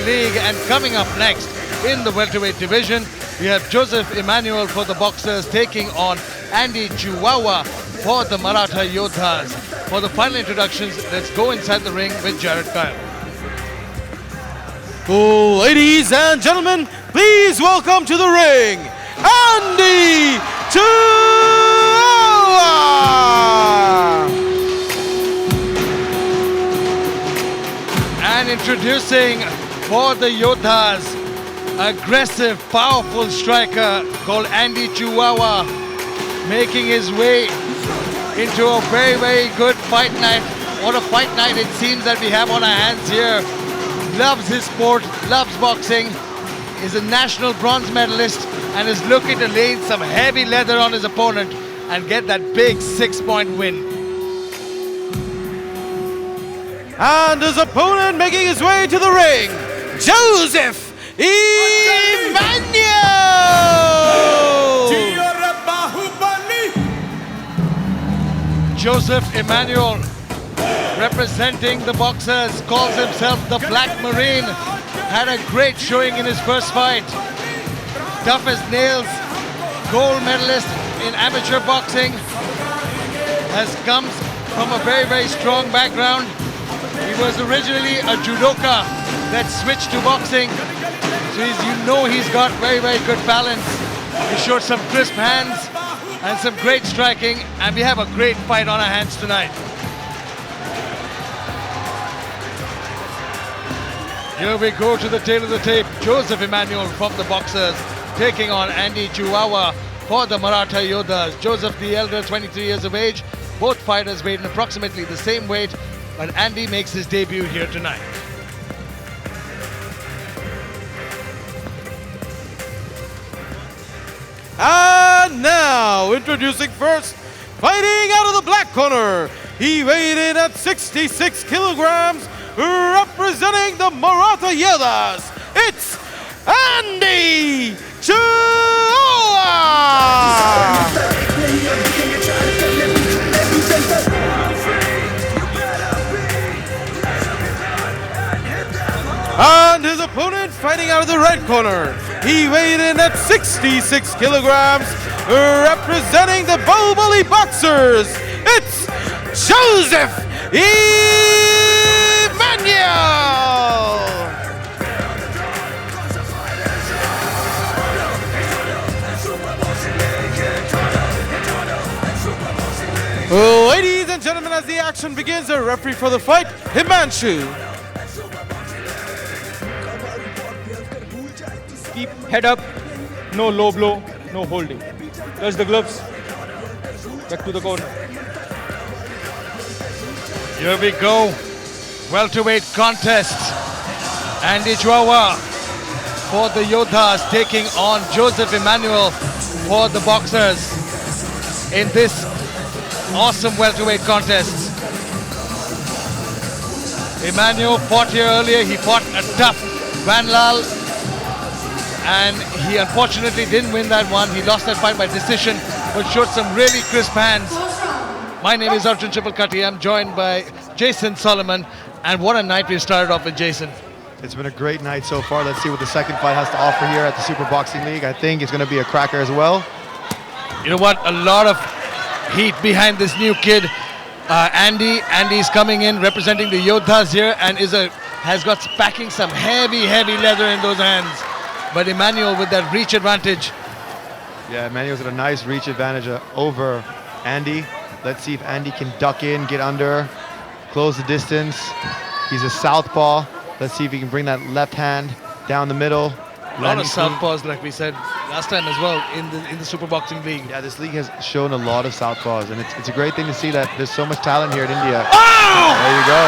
League. And coming up next in the welterweight division, we have Joseph Emmanuel for the Boxers taking on Andy Chuaua for the Maratha Yoddhas. For the final introductions, let's go inside the ring with Jared Kyle. Ladies and gentlemen, please welcome to the ring, Andy Chuaua! And introducing for the Yoddhas, aggressive, powerful striker called Andy Chuaua, making his way into a very, very good fight night. What a fight night it seems that we have on our hands here. Loves his sport, loves boxing, is a national bronze medalist and is looking to lay some heavy leather on his opponent and get that big 6-point win. And his opponent making his way to the ring, Joseph Emmanuel! Bahubali! Joseph Emmanuel, representing the Boxers, calls himself the Black Marine. Had a great showing in his first fight. Tough as nails, gold medalist in amateur boxing. Has come from a very, very strong background. He was originally a judoka that switched to boxing. So he's got very, very good balance. He showed some crisp hands and some great striking. And we have a great fight on our hands tonight. Here we go to the tail of the tape. Joseph Emmanuel from the Boxers taking on Andy Chuaua for the Maratha Yoddhas. Joseph the elder, 23 years of age. Both fighters weigh in approximately the same weight, but Andy makes his debut here tonight. And now, introducing first, fighting out of the black corner. He weighed in at 66 kilograms, representing the Maratha Yoddhas. It's Andy Chuaua! And his opponent fighting out of the red corner. He weighed in at 66 kilograms, representing the Bahubali Boxers. It's Joseph Emmanuel! Ladies and gentlemen, as the action begins, the referee for the fight, Emmanuel. Keep head up, no low blow, no holding. Touch the gloves, back to the corner. Here we go. Welterweight contest. Andy Chuaua for the Yoddhas taking on Joseph Emmanuel for the Boxers in this awesome welterweight contest. Emmanuel fought here earlier. He fought a tough Van Lal, and he unfortunately didn't win that one. He lost that fight by decision, but showed some really crisp hands. My name is Arjun Chipalkatti. I'm joined by Jason Solomon, and what a night we've started off with, Jason. It's been a great night so far. Let's see what the second fight has to offer here at the Super Boxing League. I think it's going to be a cracker as well. You know what? A lot of heat behind this new kid, Andy. Andy's coming in representing the Yoddhas here and has got packing some heavy, heavy leather in those hands. But Emmanuel with that reach advantage. Yeah, Emmanuel's got a nice reach advantage over Andy. Let's see if Andy can duck in, get under, close the distance. He's a southpaw. Let's see if he can bring that left hand down the middle. A lot of southpaws, like we said last time as well in the Super Boxing League. Yeah, this league has shown a lot of southpaws, and it's a great thing to see that there's so much talent here in India. Oh! There you go.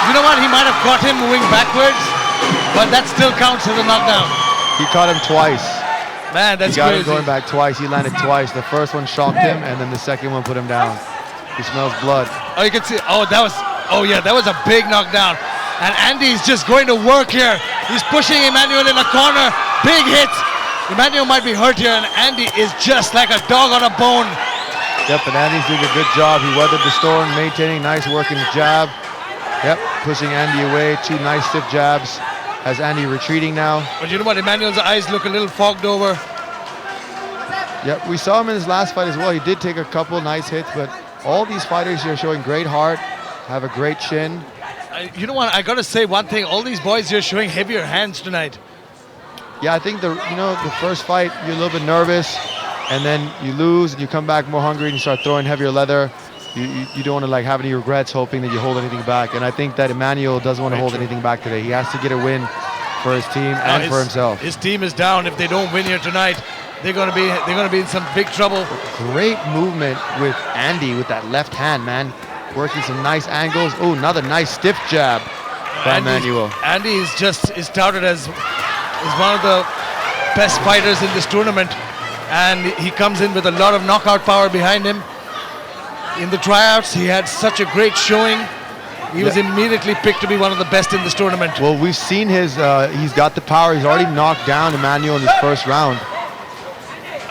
You know what? He might have caught him moving backwards, but that still counts as a knockdown. He caught him twice. Man, that's crazy. He got crazy. him going back twice. He landed twice. The first one shocked him, and then the second one put him down. He smells blood. Oh, you can see. Oh, that was a big knockdown. And Andy's just going to work here. He's pushing Emmanuel in a corner. Big hits. Emmanuel might be hurt here, and Andy is just like a dog on a bone. Yep, and Andy's doing a good job. He weathered the storm, maintaining nice working jab. Yep, pushing Andy away. Two nice stiff jabs. Has Andy retreating now? But you know what? Emmanuel's eyes look a little fogged over. Yep, we saw him in his last fight as well. He did take a couple nice hits, but all these fighters here showing great heart, have a great chin. You know what? I got to say one thing. All these boys here showing heavier hands tonight. Yeah, I think the first fight you're a little bit nervous, and then you lose and you come back more hungry and you start throwing heavier leather. You don't want to like have any regrets hoping that you hold anything back. And I think that Emmanuel doesn't want to hold anything back today. He has to get a win for his team and for himself. His team is down. If they don't win here tonight, they're going to be in some big trouble. Great movement with Andy with that left hand, man. Working some nice angles. Oh, another nice stiff jab by Emmanuel. Andy is touted as one of the best fighters in this tournament, and he comes in with a lot of knockout power behind him. In the tryouts, he had such a great showing. He was immediately picked to be one of the best in this tournament. Well, we've seen his, he's got the power. He's already knocked down Emmanuel in his first round.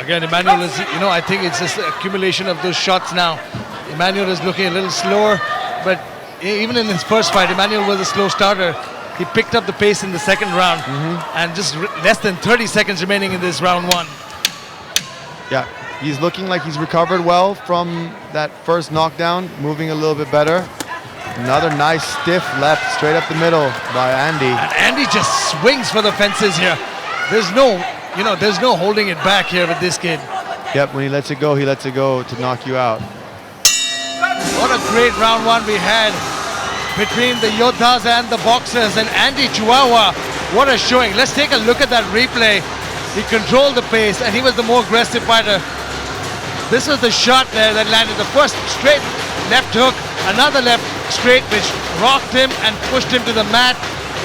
Again, Emmanuel is, I think it's just the accumulation of those shots now. Emmanuel is looking a little slower, but even in his first fight, Emmanuel was a slow starter. He picked up the pace in the second round, and just less than 30 seconds remaining in this round one. Yeah, he's looking like he's recovered well from that first knockdown, moving a little bit better. Another nice stiff left straight up the middle by Andy. And Andy just swings for the fences here. There's no holding it back here with this kid. Yep, when he lets it go to knock you out. What a great round one we had between the Yoddhas and the boxers, and Andy Chuaua. What a showing. Let's take a look at that replay. He controlled the pace and he was the more aggressive fighter. This was the shot there that landed the first straight left hook, another left straight which rocked him and pushed him to the mat.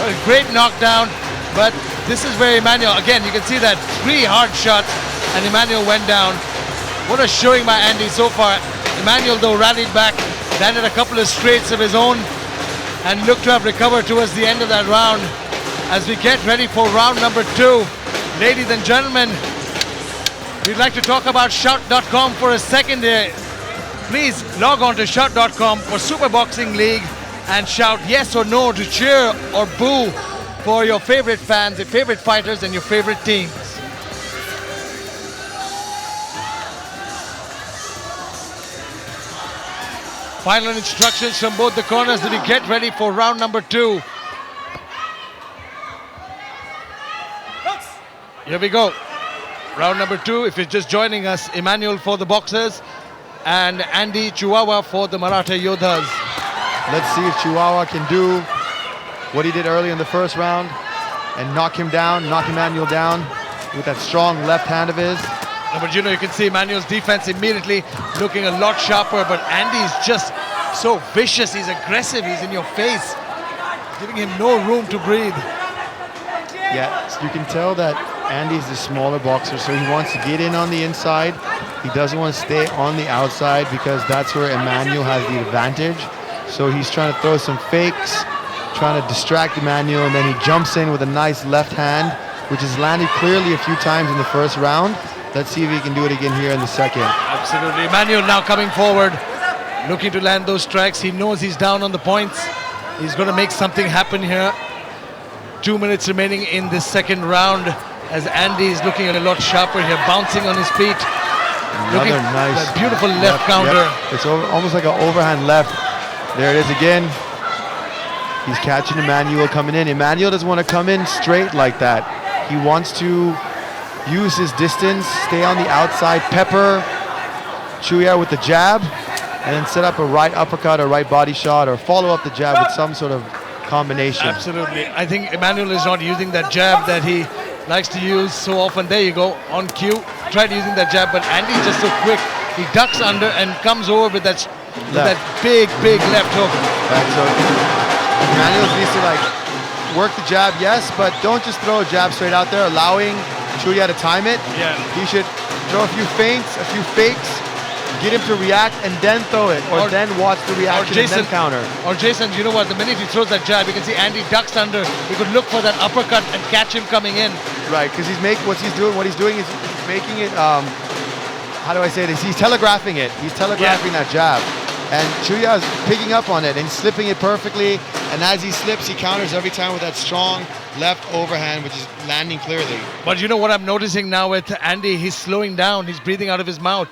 A great knockdown, but this is where Emmanuel, again you can see that 3 hard shots and Emmanuel went down. What a showing by Andy so far. Emmanuel though rallied back, landed a couple of straights of his own and looked to have recovered towards the end of that round. As we get ready for round number 2, ladies and gentlemen, we'd like to talk about shout.com for a second here. Please log on to shout.com for Super Boxing League and shout yes or no to cheer or boo for your favorite fans, your favorite fighters and your favorite teams. Final instructions from both the corners as we get ready for round number 2. Here we go. Round number 2, if you're just joining us, Emmanuel for the boxers and Andy Chuaua for the Maratha Yoddhas. Let's see if Chuaua can do what he did early in the first round and knock Emmanuel down with that strong left hand of his. But you can see Emmanuel's defense immediately looking a lot sharper, but Andy's just so vicious, he's aggressive, he's in your face, giving him no room to breathe. Yeah, you can tell that Andy's the smaller boxer, so he wants to get in on the inside. He doesn't want to stay on the outside because that's where Emmanuel has the advantage. So he's trying to throw some fakes, trying to distract Emmanuel, and then he jumps in with a nice left hand, which has landed clearly a few times in the first round. Let's see if he can do it again here in the second. Absolutely. Emmanuel now coming forward, looking to land those strikes. He knows he's down on the points. He's going to make something happen here. 2 minutes remaining in this second round as Andy is looking a lot sharper here, bouncing on his feet. Another nice that beautiful left counter. Yep. It's almost like an overhand left. There it is again. He's catching Emmanuel coming in. Emmanuel doesn't want to come in straight like that. He wants to use his distance, stay on the outside, pepper Chuaua with the jab, and then set up a right uppercut or right body shot or follow up the jab with some sort of combination. Absolutely. I think Emmanuel is not using that jab that he likes to use so often. There you go, on cue. Tried using that jab, but Andy's just so quick. He ducks under and comes over with that big left hook. Right, so Emmanuel needs to work the jab, yes, but don't just throw a jab straight out there, allowing Chuaua to time it. Yeah. He should throw a few feints, a few fakes, get him to react and then throw it, or then watch the reaction and then counter. Or Jason, you know what? The minute he throws that jab, you can see Andy ducks under. He could look for that uppercut and catch him coming in. Right, because what he's doing is making it. How do I say this? He's telegraphing it. He's telegraphing that jab, and Chuaua is picking up on it and slipping it perfectly. And as he slips, he counters every time with that strong left overhand, which is landing clearly. But you know what I'm noticing now with Andy? He's slowing down. He's breathing out of his mouth.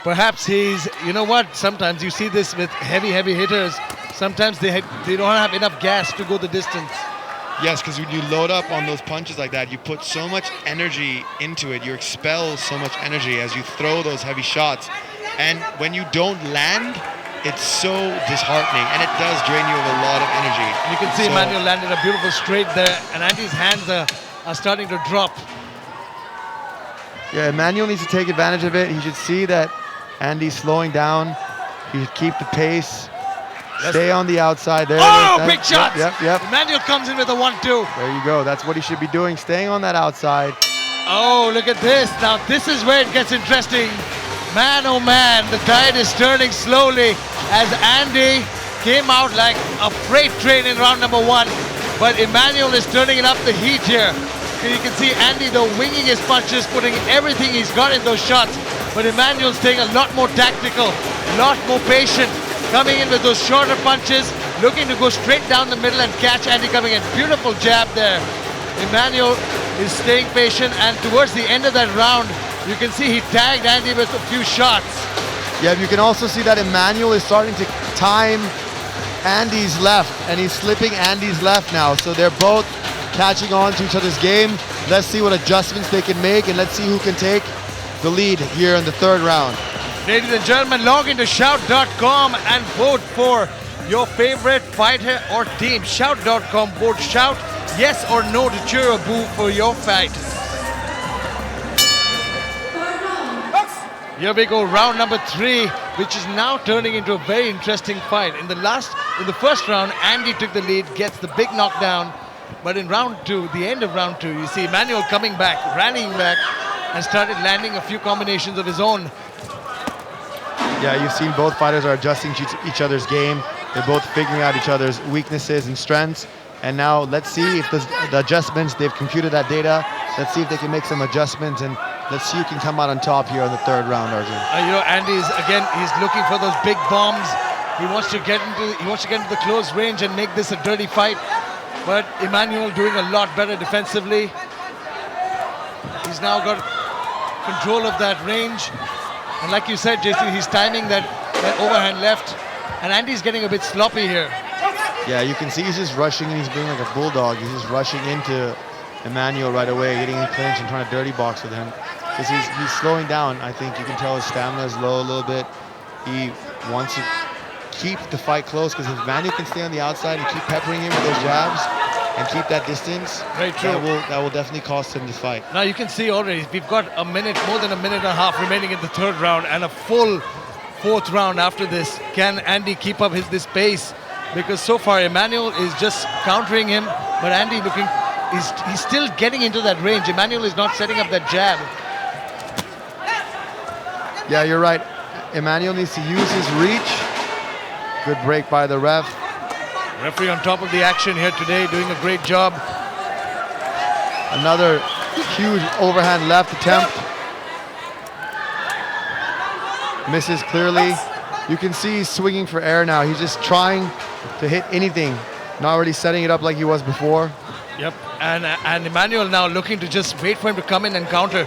Perhaps he's, you know what? Sometimes you see this with heavy hitters. Sometimes they don't have enough gas to go the distance. Yes, because when you load up on those punches like that, you put so much energy into it. You expel so much energy as you throw those heavy shots. And when you don't land, it's so disheartening, and it does drain you of a lot of energy. And you can see Emmanuel landed a beautiful straight there, and Andy's hands are starting to drop. Yeah, Emmanuel needs to take advantage of it. He should see that Andy's slowing down. He should keep the pace. Stay on the outside there. Oh, big shot! Yep. Emmanuel comes in with a 1-2. There you go. That's what he should be doing, staying on that outside. Oh, look at this. Now, this is where it gets interesting. Man, oh man, the tide is turning slowly as Andy came out like a freight train in round number 1. But Emmanuel is turning it up the heat here. You can see Andy, though, winging his punches, putting everything he's got in those shots. But Emmanuel's staying a lot more tactical, a lot more patient, coming in with those shorter punches, looking to go straight down the middle and catch Andy coming in. Beautiful jab there. Emmanuel is staying patient, and towards the end of that round, you can see he tagged Andy with a few shots. Yeah, you can also see that Emmanuel is starting to time Andy's left, and he's slipping Andy's left now. So they're both catching on to each other's game. Let's see what adjustments they can make, and let's see who can take the lead here in the 3rd round. Ladies and gentlemen, log into shout.com and vote for your favorite fighter or team. Shout.com, vote shout yes or no to cheer or boo for your fight. Here we go, round number 3, which is now turning into a very interesting fight. In the first round, Andy took the lead, gets the big knockdown. But in round 2, the end of round 2, you see Emmanuel coming back, rallying back, and started landing a few combinations of his own. Yeah, you've seen both fighters are adjusting to each other's game. They're both figuring out each other's weaknesses and strengths. And now let's see if the adjustments, they've computed that data. Let's see if they can make some adjustments, and let's see who can come out on top here in the 3rd round, Arjun. Andy is again, he's looking for those big bombs. He wants to get into the close range and make this a dirty fight. But Emmanuel doing a lot better defensively. He's now got control of that range. And like you said, Jason, he's timing that overhand left. And Andy's getting a bit sloppy here. Yeah, you can see he's just rushing, and he's being like a bulldog. He's just rushing into Emmanuel right away, getting in clinch and trying to dirty box with him. Because he's slowing down. I think you can tell his stamina is low a little bit. He wants to keep the fight close, because if Emmanuel can stay on the outside and keep peppering him with those jabs and keep that distance, very true. That will definitely cost him this fight. Now you can see already we've got more than a minute and a half remaining in the 3rd round, and a full 4th round after this. Can Andy keep up this pace? Because so far Emmanuel is just countering him, but Andy he's still getting into that range. Emmanuel is not setting up that jab. Yeah, you're right. Emmanuel needs to use his reach. Good break by the ref. Referee on top of the action here today, doing a great job. Another huge overhand left attempt. Misses clearly. You can see he's swinging for air now. He's just trying to hit anything, not really setting it up like he was before. Yep, and Emmanuel now looking to just wait for him to come in and counter.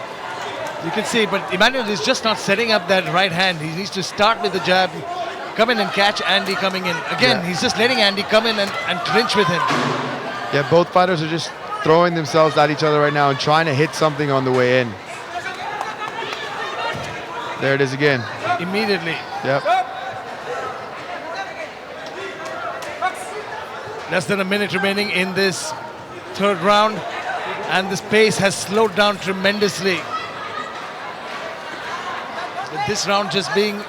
You can see, but Emmanuel is just not setting up that right hand. He needs to start with the jab, come in and catch Andy coming in. Again, he's just letting Andy come in and clinch with him. Yeah, both fighters are just throwing themselves at each other right now and trying to hit something on the way in. There it is again. Immediately. Yep. Less than a minute remaining in this 3rd round, and this pace has slowed down tremendously. With this round just being,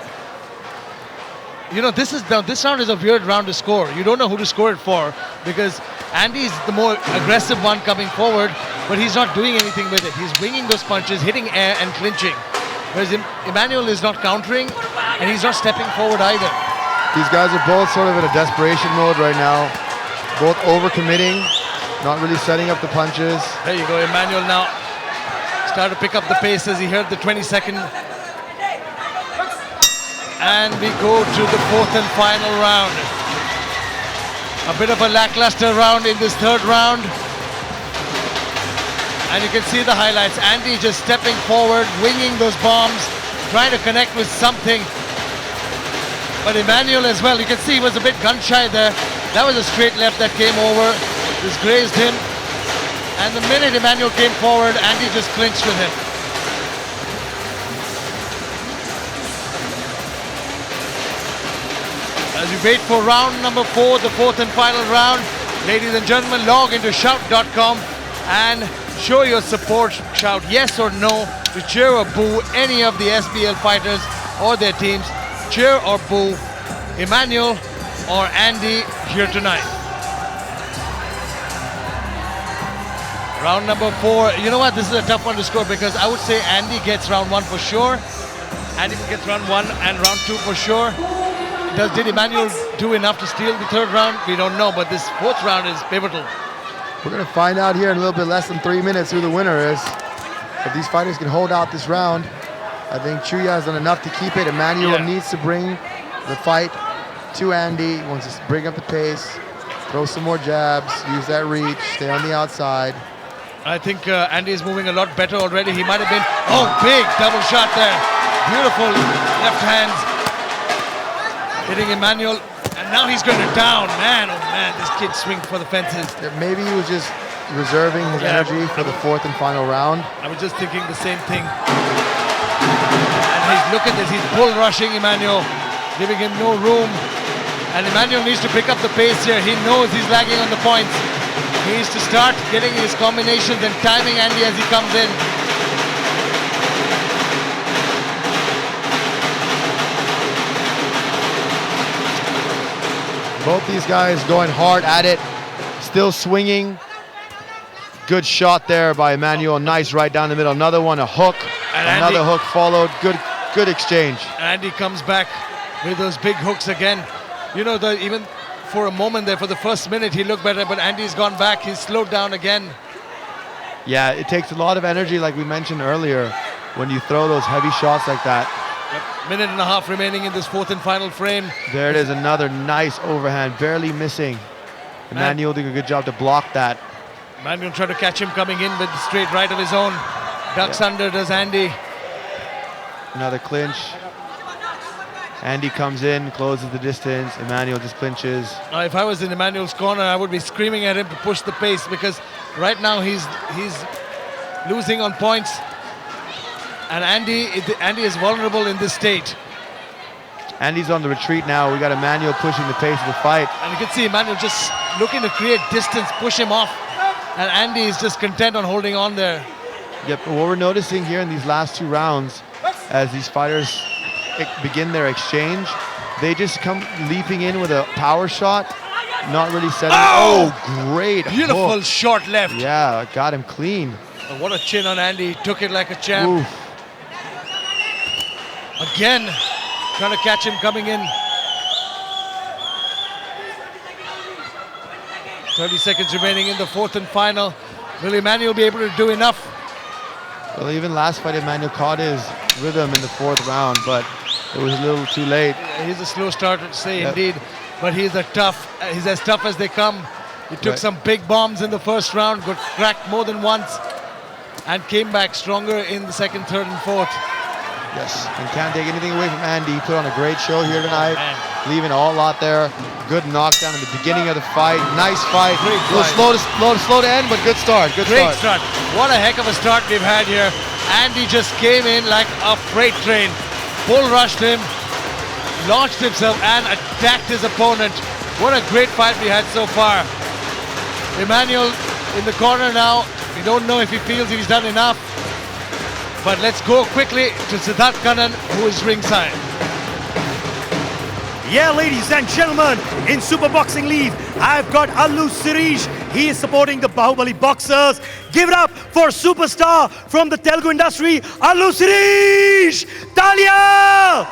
this round is a weird round to score. You don't know who to score it for, because Andy's the more aggressive one coming forward, but he's not doing anything with it. He's winging those punches, hitting air and clinching. Whereas Emmanuel is not countering, and he's not stepping forward either. These guys are both sort of in a desperation mode right now. Both overcommitting, not really setting up the punches. There you go, Emmanuel now started to pick up the pace as he heard the 20-second. And we go to the 4th and final round. A bit of a lackluster round in this 3rd round. And you can see the highlights. Andy just stepping forward, winging those bombs, trying to connect with something. But Emmanuel as well, you can see he was a bit gun shy there. That was a straight left that came over, just grazed him. And the minute Emmanuel came forward, Andy just clinched with him. As we wait for round number 4, the fourth and final round, ladies and gentlemen, log into shout.com and show your support. Shout yes or no to cheer or boo any of the SBL fighters or their teams. Cheer or boo Emmanuel or Andy here tonight. Round number 4. You know what? This is a tough one to score because I would say Andy gets round 1 for sure. Andy gets round 1 and round 2 for sure. Did Emmanuel do enough to steal the third round? We don't know, but this fourth round is pivotal. We're going to find out here in a little bit less than 3 minutes who the winner is. If these fighters can hold out this round, I think Chuaua has done enough to keep it. Emmanuel needs to bring the fight to Andy. He wants to bring up the pace, throw some more jabs, use that reach, stay on the outside. I think Andy is moving a lot better already. He might have been, oh, big double shot there. Beautiful left hands. Hitting Emmanuel, and now he's going to down. Man, oh man, this kid swings for the fences. Yeah, maybe he was just reserving his energy for the fourth and final round. I was just thinking the same thing. And look at this, he's bull rushing Emmanuel, giving him no room. And Emmanuel needs to pick up the pace here. He knows he's lagging on the points. He needs to start getting his combinations and timing Andy as he comes in. Both these guys going hard at it, still swinging. Good shot there by Emmanuel. Nice right down the middle. Another one, a hook. And another hook followed. Good exchange. Andy comes back with those big hooks again. You know, even for a moment there, for the first minute, he looked better, but Andy's gone back. He's slowed down again. Yeah, it takes a lot of energy, like we mentioned earlier, when you throw those heavy shots like that. Minute and a half remaining in this fourth and final frame. There it is, another nice overhand, barely missing. Emmanuel doing a good job to block that. Emmanuel trying to catch him coming in with the straight right of his own. Ducks under, does Andy. Another clinch. Andy comes in, closes the distance. Emmanuel just clinches. If I was in Emmanuel's corner, I would be screaming at him to push the pace because right now he's losing on points. And Andy is vulnerable in this state. Andy's on the retreat now. We got Emmanuel pushing the pace of the fight. And you can see Emmanuel just looking to create distance, push him off. And Andy is just content on holding on there. Yep, but what we're noticing here in these last 2 rounds, as these fighters begin their exchange, they just come leaping in with a power shot, not really setting. Oh, great. Beautiful hook. short left. Yeah, got him clean. And what a chin on Andy. He took it like a champ. Oof. Again, trying to catch him coming in. 30 seconds remaining in the fourth and final. Will Emmanuel be able to do enough? Well, even last fight, Emmanuel caught his rhythm in the 4th round, but it was a little too late. He's a slow starter to say, indeed. But he's as tough as they come. He took some big bombs in the first round, got cracked more than once, and came back stronger in the second, third, and fourth. Yes, and can't take anything away from Andy. He put on a great show here tonight, leaving all out there. Good knockdown in the beginning of the fight. Nice fight. Great a little slow to end, but good start. Great start. What a heck of a start we've had here. Andy just came in like a freight train. Bull rushed him, launched himself, and attacked his opponent. What a great fight we had so far. Emmanuel in the corner now. We don't know if he feels he's done enough. But let's go quickly to Siddharth Kannan, who is ringside. Yeah, ladies and gentlemen, in Super Boxing League, I've got Allu Sirish. He is supporting the Bahubali boxers. Give it up for superstar from the Telugu industry, Allu Sirish! Talia!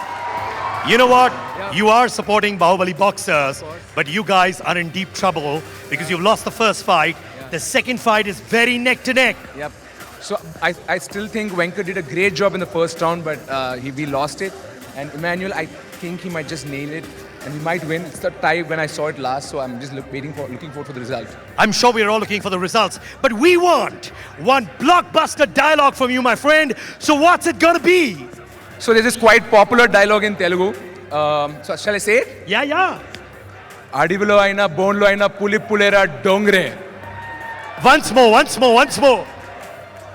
You know what? You are supporting Bahubali boxers, but you guys are in deep trouble because you've lost the first fight. The second fight is very neck to neck. Yep. So I still think Venkat did a great job in the first round, but we lost it. And Emmanuel, I think he might just nail it. and we might win. It's the tie when I saw it last, so I'm just looking forward for the result. I'm sure we're all looking for the results, but we want one blockbuster dialogue from you, my friend. So what's it gonna be? So there's this quite popular dialogue in Telugu. So shall I say it? Yeah. Adivilo aina, bonlo aina, pulipulera dongre. Once more.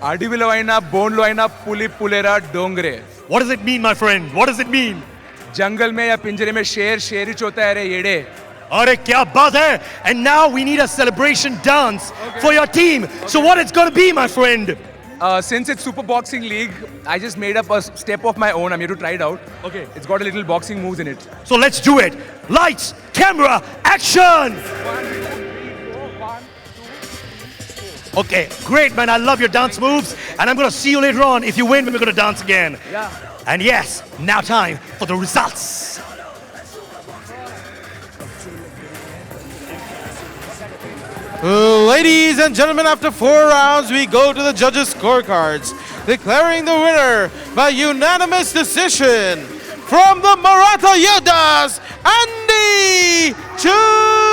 Adivilo aina, bonlo aina, pulipulera dongre. What does it mean, my friend? What does it mean? जंगल में या पिंजरे में शेर शेर ही चोता है रे येड़े. Arey, kya baat hai? And now we need a celebration dance for your team. So what it's gonna be, my friend? Since it's Super Boxing League, I just made up a step of my own. I'm here to try it out. Okay. It's got a little boxing moves in it. So let's do it. Lights, camera, action! Okay, great, man. I love your dance moves. And I'm gonna see you later on. If you win, we're gonna dance again. Yeah. And yes, now time for the results. Ladies and gentlemen, after 4 rounds, we go to the judges' scorecards, declaring the winner by unanimous decision from the Maratha Yoddhas, Andy Chuaua.